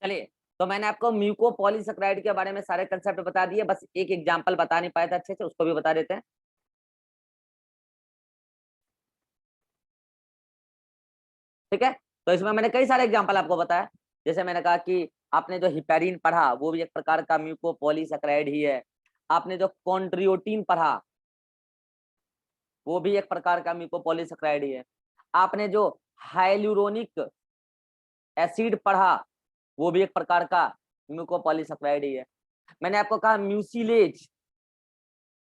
चलिए, तो मैंने आपको म्यूकोपॉलीसैकेराइड के बारे में सारे कंसेप्ट बता दिए, बस एक एग्जांपल बता नहीं पाया था अच्छे से, उसको भी बता देते हैं। ठीक है, तो इसमें मैंने कई सारे एग्जांपल आपको बताया। जैसे मैंने कहा कि आपने जो हिपेरिन पढ़ा वो भी एक प्रकार का म्यूकोपॉलीसैकेराइड ही है। आपने जो कॉन्ड्रियोटिन पढ़ा वो भी एक प्रकार का म्यूकोपॉलीसैकेराइड ही है। आपने जो हाइलुरोनिक एसिड पढ़ा वो भी एक प्रकार का म्यूकोपॉलीसैकेराइड ही है। मैंने आपको कहा म्यूसिलेज,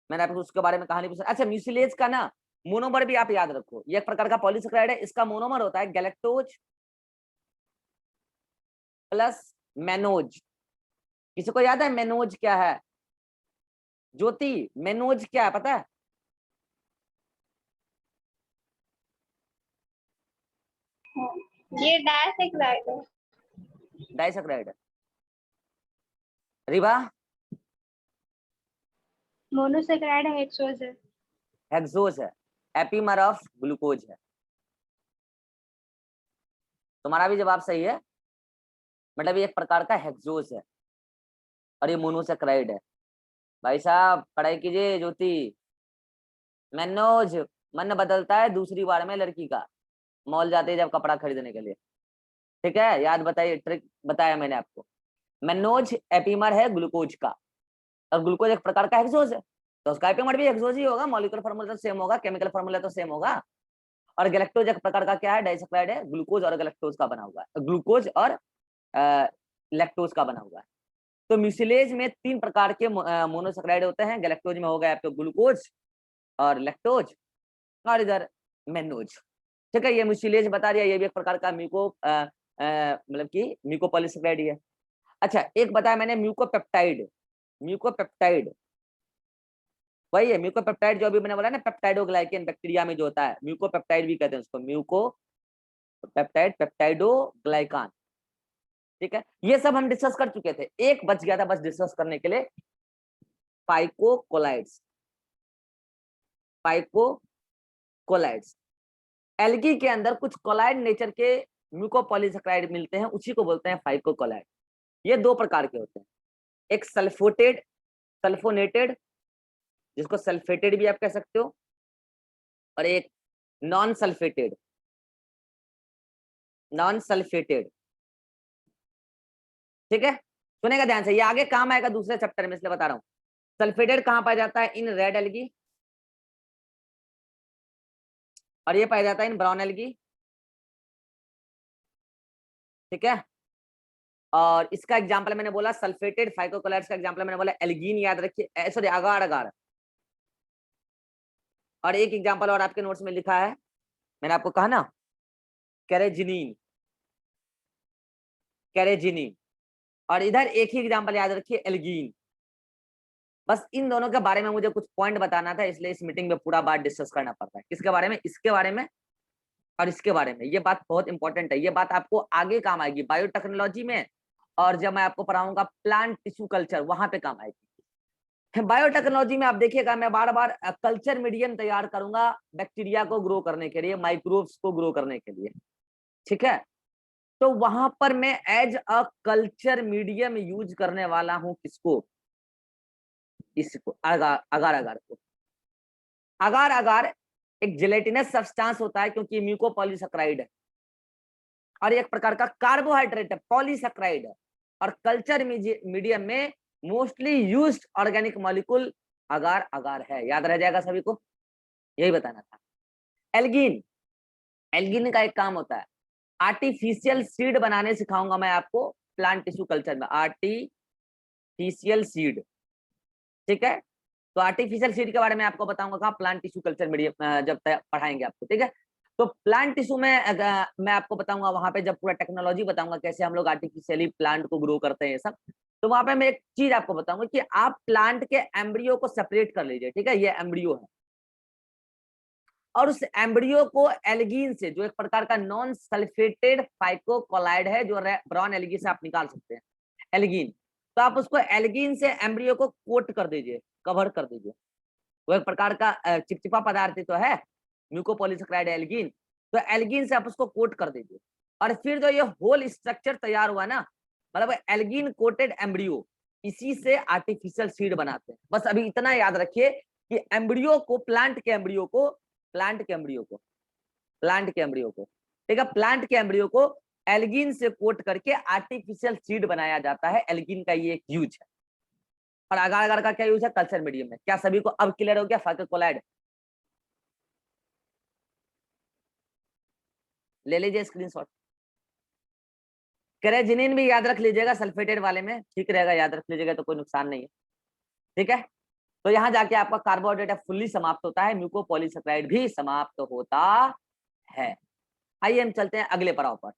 मैंने आपको उसके बारे में कहानी पूछा। अच्छा, म्यूसिलेज का ना मोनोमर भी आप याद रखो, ये एक प्रकार का पॉलीसैकेराइड है, इसका मोनोमर होता है गैलेक्टोज प्लस मेनोज। किसी को याद है मेनोज क्या है? ज्योति, मेनोज क्या है पता है? ये डाइसैकेराइड है। डाइसैकेराइड है। रिवा, मोनोसैकेराइड है, हेक्सोज है। हेक्सोज है, एपीमर ऑफ ग्लूकोज है। तुम्हारा भी जवाब सही है, मतलब ये एक प्रकार का हेक्सोज है और ये मोनोसैकेराइड है। भाई साहब पढ़ाई कीजिए। ज्योति, मेनोज, मन बदलता है दूसरी बार में लड़की का, मॉल जाते हैं जब कपड़ा खरीदने के लिए। ठीक है, याद बताइए, ट्रिक बताया मैंने आपको। मेनोज एपीमर है ग्लूकोज का, और ग्लूकोज एक प्रकार का हेक्सोज है, तो उसका एपीमर भी हेक्सोज ही होगा, मॉलिक्यूलर फार्मूला तो सेम होगा, केमिकल फार्मूला तो सेम होगा। और गैलेक्टोज एक प्रकार का क्या है? डाइसैकेराइड है, ग्लूकोज और गैलेक्टोज का बना हुआ है, ग्लूकोज और लैक्टोज का बना हुआ है। तो म्यूसिलेज में 3 प्रकार के मोनोसैकेराइड होते हैं। गैलेक्टोज में होगा आपको ग्लूकोज और लैक्टोज, और इधर मेनोज। ठीक है, ये म्यूसिलेज बता दिया, ये भी एक प्रकार का मतलब कि म्यूकोपॉलीसैकेराइड है। अच्छा, एक बताया मैंने म्यूकोपेप्टाइड, म्यूकोपेप्टाइड वही है म्यूकोपेप्टाइड, जो अभी मैंने बोला ना पेप्टाइडोग्लाइकेन बैक्टीरिया में जो होता है, म्यूकोपेप्टाइड भी कहते हैं उसको, म्यूकोपेप्टाइड, पेप्टाइडोग्लाइकान। ठीक है, ये सब हम डिस्कस कर चुके थे, एक बच गया था बस डिस्कस करने के लिए, फाइकोकोलाइड्स। फाइकोकोलाइड्स, एल्गी के अंदर कुछ कोलाइड नेचर के म्यूकोपॉलीसैकेराइड मिलते हैं, उसी को बोलते हैं फाइकोकोलाइड। ये 2 प्रकार के होते हैं, एक सल्फोटेड, सल्फोनेटेड, जिसको सल्फेटेड भी आप कह सकते हो, और एक नॉन सल्फेटेड, नॉन सल्फेटेड। ठीक है, सुनेगा ध्यान से, ये आगे काम आएगा दूसरे चैप्टर में, इसलिए बता रहा हूं। सल्फेटेड कहां पाया जाता है? इन रेड एल्गी, और ये पाया जाता है इन ब्राउन एल्गी। ठीक है, और इसका एग्जांपल मैंने बोला सल्फेटेड फाइकोकोलाइड्स का एग्जांपल मैंने बोला एल्गीन, याद रखिए, सॉरी अगार अगार। और एक एग्जांपल और आपके नोट्स में लिखा है, मैंने आपको कहा ना, कैरेजिनिन, कैरेजिनिन। और इधर एक ही एग्जांपल याद रखिए, एल्गीन। बस इन दोनों के बारे में मुझे कुछ पॉइंट बताना था, इसलिए इस मीटिंग में पूरा बात डिस्कस करना पड़ता है। किसके बारे में? इसके बारे में और इसके बारे में। ये बात बहुत इंपॉर्टेंट है, ये बात आपको आगे काम आएगी बायोटेक्नोलॉजी में, और जब मैं आपको पढ़ाऊंगा प्लांट टिश्यू कल्चर, वहां पे काम आएगी। बायोटेक्नोलॉजी में आप देखिएगा, मैं बार बार कल्चर मीडियम तैयार करूंगा बैक्टीरिया को ग्रो करने के लिए, माइक्रोब्स को ग्रो करने के लिए। ठीक है, तो वहां पर मैं as a culture medium use करने वाला हूं किसको? इसको, अगार अगार अगार को। अगार अगार एक जेलेटिनस सब्सटेंस होता है, क्योंकि म्यूकोपॉलीसैकेराइड है, और एक प्रकार का कार्बोहाइड्रेट है, पॉलीसैकेराइड है। और कल्चर मीडियम में मोस्टली यूज्ड ऑर्गेनिक मॉलिक्यूल अगार अगार है। याद रह जाएगा सभी को, यही बताना था। एल्गीन, एल्गीन का एक काम होता है, आर्टिफिशियल सीड बनाने सिखाऊंगा मैं आपको प्लांट टिश्यू कल्चर में, आर्टिफिशियल सीड। ठीक है, तो आर्टिफिशियल सीड के बारे में आपको बताऊंगा कहाँ? प्लांट टिश्यू कल्चर मीडियम जब पढ़ाएंगे आपको। ठीक है, तो प्लांट टिश्यू में मैं आपको बताऊंगा वहां पे, जब पूरा टेक्नोलॉजी बताऊंगा कैसे हम लोग आर्टिफिशियली प्लांट को ग्रो करते हैं ये सब। तो वहां पे मैं एक चीज आपको बताऊंगा कि आप प्लांट के एम्ब्रियो को सेपरेट कर लीजिए। ठीक है, ये एम्ब्रियो है, और उस एम्ब्रियो को एल्गीन से, जो एक प्रकार का नॉन सल्फेटेड फाइकोकोलाइड है, जो ब्राउन एल्गी से आप निकाल सकते हैं, एल्गीन। तो आप उसको एल्गीन से एम्ब्रियो को कोट कर दीजिए, कवर कर दीजिए। वो एक प्रकार का चिपचिपा पदार्थ तो है, म्यूकोपॉलीसैकेराइड एल्गीन। तो एल्गीन से आप उसको कोट कर दीजिए, और फिर जो ये होल स्ट्रक्चर तैयार हुआ ना, मतलब एल्गिन कोटेड एम्ब्रियो, इसी से आर्टिफिशियल सीड बनाते हैं। बस अभी इतना याद रखिए कि एम्ब्रियो को, प्लांट के एम्ब्रियो को, प्लांट के एम्ब्रियो को, प्लांट के एम्ब्रियो को, ठीक है, प्लांट के एम्ब्रियो को एल्गिन से कोट करके आर्टिफिशियल सीड बनाया जाता है। एल्गिन का ये एक यूज है। और अगार अगार का क्या यूज है कल्चर मीडियम में? क्या सभी को अब क्लियर हो गया? फाइकोकोलाइड ले लीजिए स्क्रीनशॉट। क्रेजिनिन भी याद रख लीजिएगा, सल्फेटेड वाले में ठीक रहेगा, याद रख लीजिएगा तो कोई नुकसान नहीं है, ठीक है। तो यहाँ जाके आपका कार्बोहाइड्रेट फुल्ली समाप्त होता है, म्यूकोपॉलीसेकेराइड भी समाप्त होता है। आइए हम चलते हैं अगले पड़ाव पर।